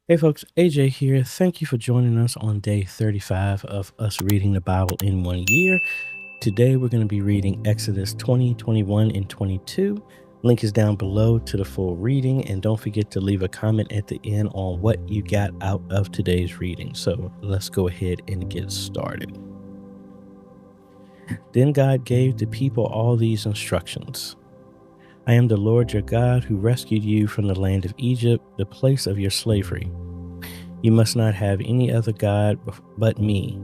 Hey folks, AJ here. Thank you for joining us on day 35 of us reading the Bible in 1 year. Today we're going to be reading Exodus 20, 21, and 22. Link is down below to the full reading, and don't forget to leave a comment at the end on what you got out of today's reading. So let's go ahead and get started. Then God gave the people all these instructions. I am the Lord your God who rescued you from the land of Egypt, the place of your slavery. You must not have any other God but me.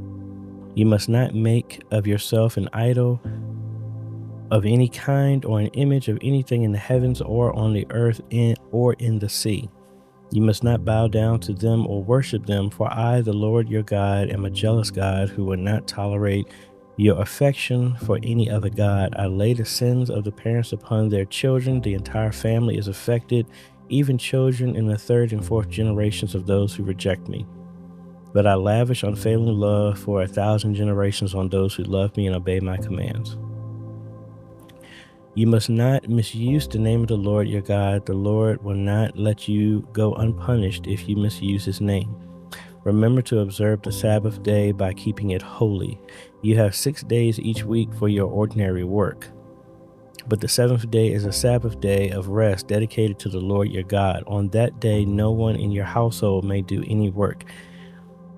You must not make of yourself an idol of any kind or an image of anything in the heavens or on the earth or in the sea. You must not bow down to them or worship them, for I, the Lord your God, am a jealous God who will not tolerate your affection for any other God. I lay the sins of the parents upon their children. The entire family is affected, even children in the third and fourth generations of those who reject me. But I lavish unfailing love for 1,000 generations on those who love me and obey my commands. You must not misuse the name of the Lord your God. The Lord will not let you go unpunished if you misuse his name. Remember to observe the Sabbath day by keeping it holy. You have 6 days each week for your ordinary work. But the seventh day is a Sabbath day of rest dedicated to the Lord your God. On that day, no one in your household may do any work.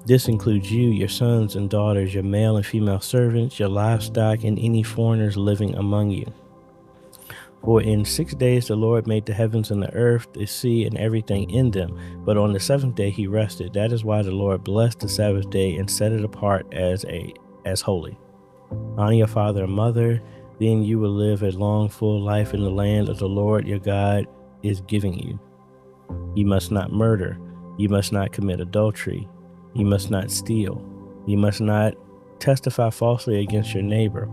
This includes you, your sons and daughters, your male and female servants, your livestock, and any foreigners living among you. For in 6 days the Lord made the heavens and the earth, the sea, and everything in them. But on the seventh day he rested. That is why the Lord blessed the Sabbath day and set it apart as holy. Honor your father and mother, then you will live a long, full life in the land of the Lord your God is giving you. You must not murder. You must not commit adultery. You must not steal. You must not testify falsely against your neighbor.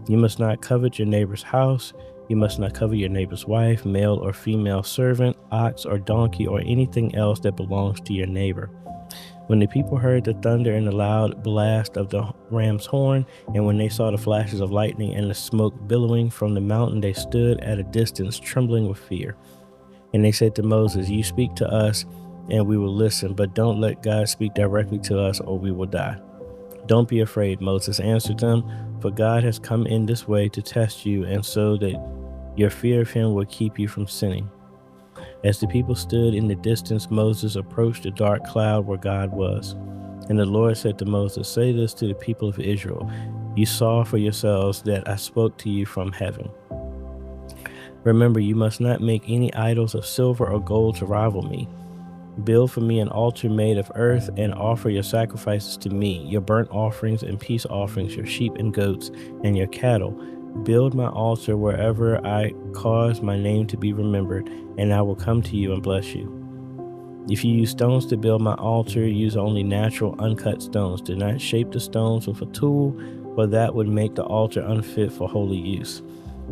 You must not covet your neighbor's house. You must not covet your neighbor's wife, male or female servant, ox or donkey, or anything else that belongs to your neighbor. When the people heard the thunder and the loud blast of the ram's horn, and when they saw the flashes of lightning and the smoke billowing from the mountain, they stood at a distance, trembling with fear. And they said to Moses, "You speak to us, and we will listen, but don't let God speak directly to us, or we will die." "Don't be afraid," Moses answered them, "for God has come in this way to test you, and so that your fear of him will keep you from sinning." As the people stood in the distance, Moses approached the dark cloud where God was. And the Lord said to Moses, "Say this to the people of Israel. You saw for yourselves that I spoke to you from heaven. Remember, you must not make any idols of silver or gold to rival me. Build for me an altar made of earth and offer your sacrifices to me, your burnt offerings and peace offerings, your sheep and goats, and your cattle. Build my altar wherever I cause my name to be remembered, and I will come to you and bless you. If you use stones to build my altar, use only natural, uncut stones. Do not shape the stones with a tool, for that would make the altar unfit for holy use.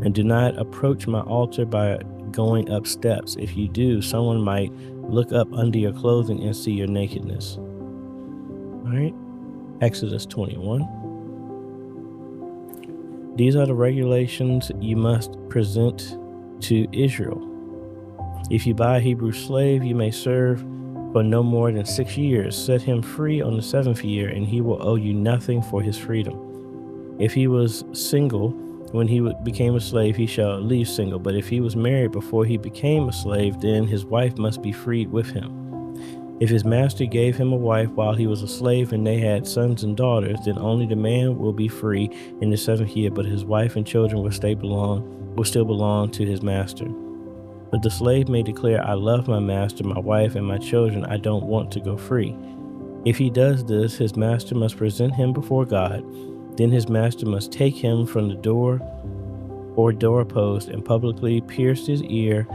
And do not approach my altar by going up steps. If you do, someone might look up under your clothing and see your nakedness." All right, Exodus 21. These are the regulations you must present to Israel. If you buy a Hebrew slave, you may serve for no more than 6 years. Set him free on the seventh year, and he will owe you nothing for his freedom. If he was single when he became a slave, he shall leave single. But if he was married before he became a slave, then his wife must be freed with him. If his master gave him a wife while he was a slave and they had sons and daughters, then only the man will be free in the seventh year, but his wife and children will still belong to his master. But the slave may declare, "I love my master, my wife, and my children. I don't want to go free." If he does this, his master must present him before God. Then his master must take him from the door or doorpost and publicly pierce his ear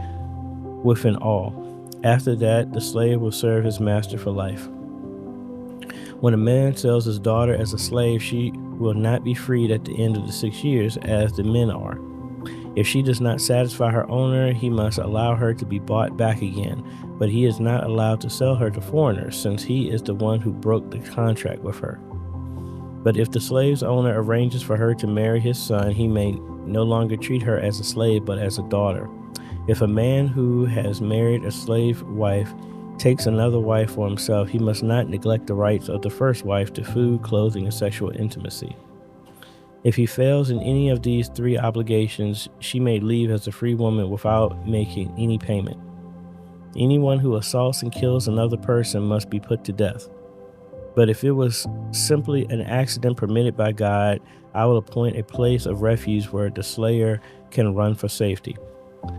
with an awl. After that, the slave will serve his master for life. When a man sells his daughter as a slave, she will not be freed at the end of the 6 years, as the men are. If she does not satisfy her owner, he must allow her to be bought back again, but he is not allowed to sell her to foreigners, since he is the one who broke the contract with her. But if the slave's owner arranges for her to marry his son, he may no longer treat her as a slave, but as a daughter. If a man who has married a slave wife takes another wife for himself, he must not neglect the rights of the first wife to food, clothing, and sexual intimacy. If he fails in any of these three obligations, she may leave as a free woman without making any payment. Anyone who assaults and kills another person must be put to death. But if it was simply an accident permitted by God, I will appoint a place of refuge where the slayer can run for safety.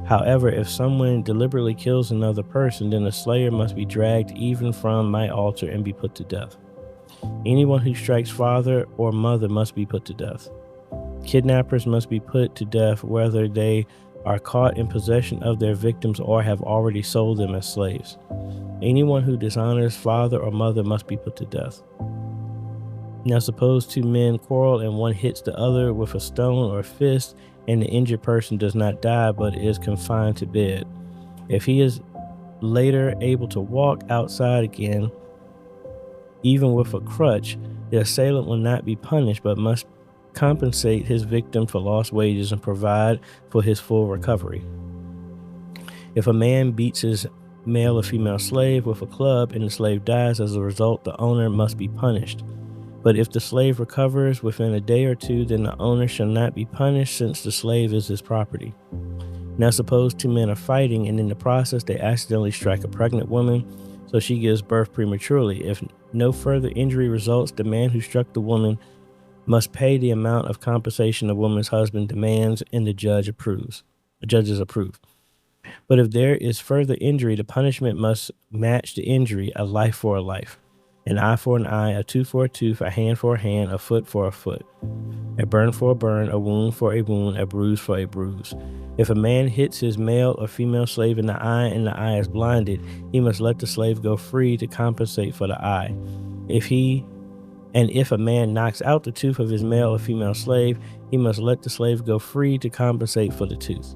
However, if someone deliberately kills another person, then the slayer must be dragged even from my altar and be put to death. Anyone who strikes father or mother must be put to death. Kidnappers must be put to death whether they are caught in possession of their victims or have already sold them as slaves. Anyone who dishonors father or mother must be put to death. Now suppose two men quarrel and one hits the other with a stone or fist, and the injured person does not die but is confined to bed. If he is later able to walk outside again, even with a crutch, the assailant will not be punished but must compensate his victim for lost wages and provide for his full recovery. If a man beats his male or female slave with a club and the slave dies as a result, the owner must be punished. But if the slave recovers within a day or two, then the owner shall not be punished, since the slave is his property. Now suppose two men are fighting, and in the process they accidentally strike a pregnant woman, so she gives birth prematurely. If no further injury results, the man who struck the woman must pay the amount of compensation the woman's husband demands and the judges approve. But if there is further injury, the punishment must match the injury, a life for a life, an eye for an eye, a tooth for a tooth, a hand for a hand, a foot for a foot, a burn for a burn, a wound for a wound, a bruise for a bruise. If a man hits his male or female slave in the eye and the eye is blinded, he must let the slave go free to compensate for the eye. If a man knocks out the tooth of his male or female slave, he must let the slave go free to compensate for the tooth.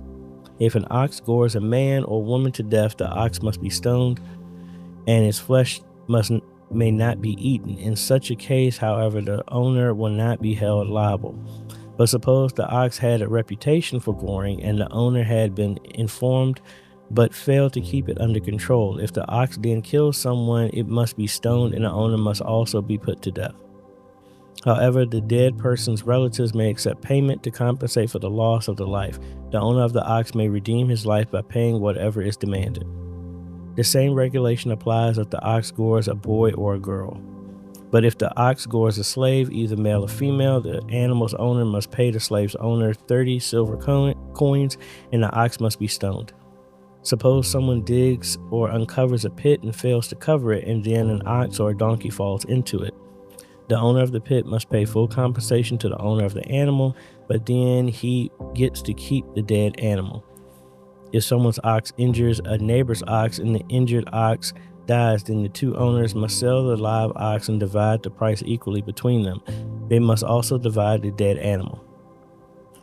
If an ox gores a man or woman to death, the ox must be stoned, and its flesh may not be eaten. In such a case, however, the owner will not be held liable. But suppose the ox had a reputation for goring, and the owner had been informed but failed to keep it under control. If the ox then kills someone, it must be stoned, and the owner must also be put to death. However, the dead person's relatives may accept payment to compensate for the loss of the life. The owner of the ox may redeem his life by paying whatever is demanded. The same regulation applies if the ox gores a boy or a girl. But if the ox gores a slave, either male or female, the animal's owner must pay the slave's owner 30 silver coins, and the ox must be stoned. Suppose someone digs or uncovers a pit and fails to cover it, and then an ox or a donkey falls into it. The owner of the pit must pay full compensation to the owner of the animal, but then he gets to keep the dead animal. If someone's ox injures a neighbor's ox and the injured ox dies, then the two owners must sell the live ox and divide the price equally between them. They must also divide the dead animal.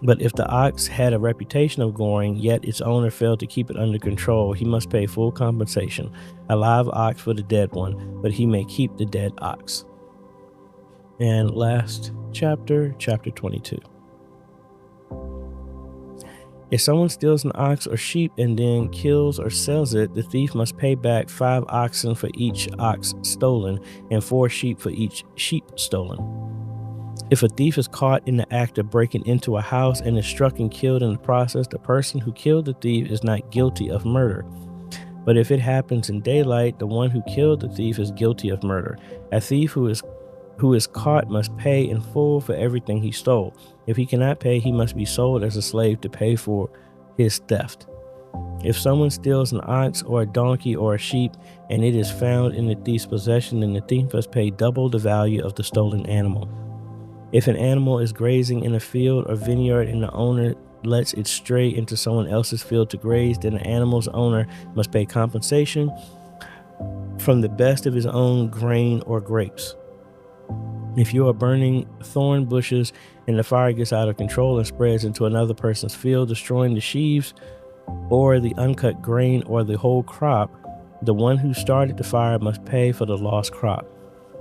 But if the ox had a reputation of goring, yet its owner failed to keep it under control, he must pay full compensation, a live ox for the dead one, but he may keep the dead ox. And last chapter 22. If someone steals an ox or sheep and then kills or sells it, the thief must pay back 5 oxen for each ox stolen and 4 sheep for each sheep stolen. If a thief is caught in the act of breaking into a house and is struck and killed in the process, the person who killed the thief is not guilty of murder. But if it happens in daylight, the one who killed the thief is guilty of murder. A thief who is caught must pay in full for everything he stole. If he cannot pay, he must be sold as a slave to pay for his theft. If someone steals an ox or a donkey or a sheep and it is found in the thief's possession, then the thief must pay double the value of the stolen animal. If an animal is grazing in a field or vineyard and the owner lets it stray into someone else's field to graze, then the animal's owner must pay compensation from the best of his own grain or grapes. If you are burning thorn bushes and the fire gets out of control and spreads into another person's field, destroying the sheaves or the uncut grain or the whole crop, the one who started the fire must pay for the lost crop.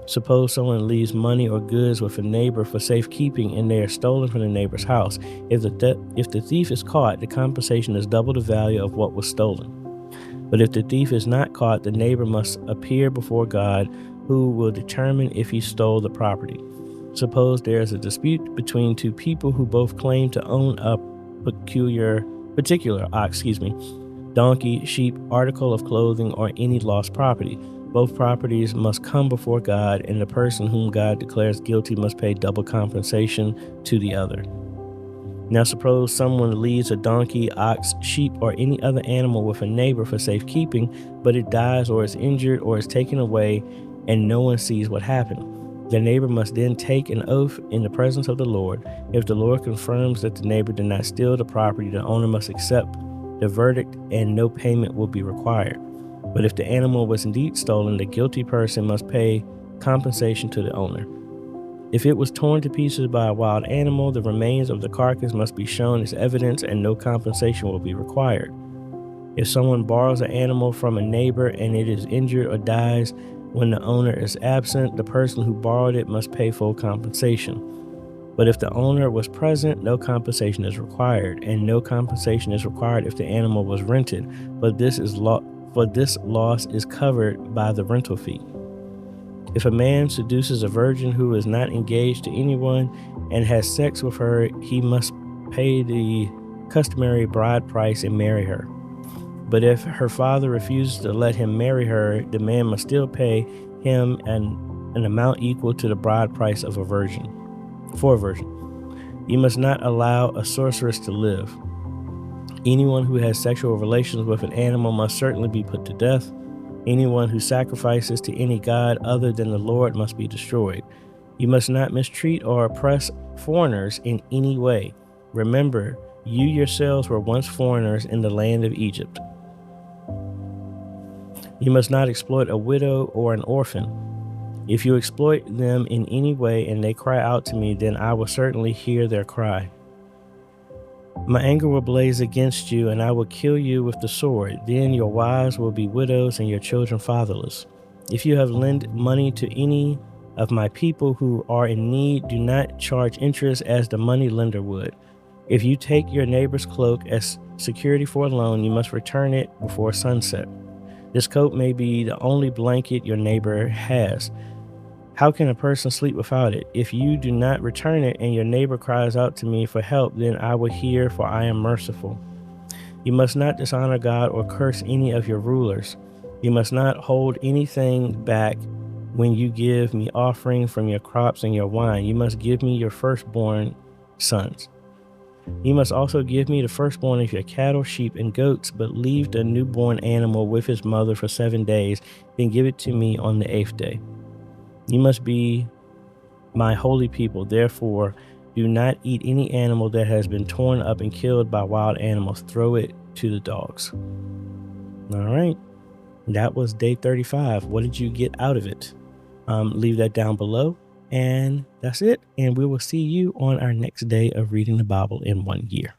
Suppose someone leaves money or goods with a neighbor for safekeeping and they are stolen from the neighbor's house. If the thief is caught, the compensation is double the value of what was stolen. But if the thief is not caught, the neighbor must appear before God, who will determine if he stole the property. Suppose there is a dispute between two people who both claim to own a particular donkey, sheep, article of clothing, or any lost property. Both properties must come before God, and the person whom God declares guilty must pay double compensation to the other. Now suppose someone leaves a donkey, ox, sheep, or any other animal with a neighbor for safekeeping, but it dies or is injured or is taken away, and no one sees what happened. The neighbor must then take an oath in the presence of the Lord. If the Lord confirms that the neighbor did not steal the property, the owner must accept the verdict and no payment will be required. But if the animal was indeed stolen, the guilty person must pay compensation to the owner. If it was torn to pieces by a wild animal, the remains of the carcass must be shown as evidence and no compensation will be required. If someone borrows an animal from a neighbor and it is injured or dies when the owner is absent, the person who borrowed it must pay full compensation. But if the owner was present, no compensation is required, and no compensation is required if the animal was rented, but this loss is covered by the rental fee. If a man seduces a virgin who is not engaged to anyone and has sex with her, he must pay the customary bride price and marry her. But if her father refuses to let him marry her, the man must still pay him an amount equal to the bride price of a virgin. You must not allow a sorceress to live. Anyone who has sexual relations with an animal must certainly be put to death. Anyone who sacrifices to any god other than the Lord must be destroyed. You must not mistreat or oppress foreigners in any way. Remember, you yourselves were once foreigners in the land of Egypt. You must not exploit a widow or an orphan. If you exploit them in any way and they cry out to me, then I will certainly hear their cry. My anger will blaze against you, and I will kill you with the sword. Then your wives will be widows and your children fatherless. If you have lent money to any of my people who are in need, do not charge interest as the money lender would. If you take your neighbor's cloak as security for a loan, you must return it before sunset. This coat may be the only blanket your neighbor has. How can a person sleep without it? If you do not return it and your neighbor cries out to me for help, then I will hear, for I am merciful. You must not dishonor God or curse any of your rulers. You must not hold anything back when you give me offering from your crops and your wine. You must give me your firstborn sons. You must also give me the firstborn of your cattle, sheep, and goats, but leave the newborn animal with his mother for 7 days, then give it to me on the 8th day. You must be my holy people. Therefore, do not eat any animal that has been torn up and killed by wild animals. Throw it to the dogs. All right. That was day 35. What did you get out of it? Leave that down below. And that's it. And we will see you on our next day of reading the Bible in 1 year.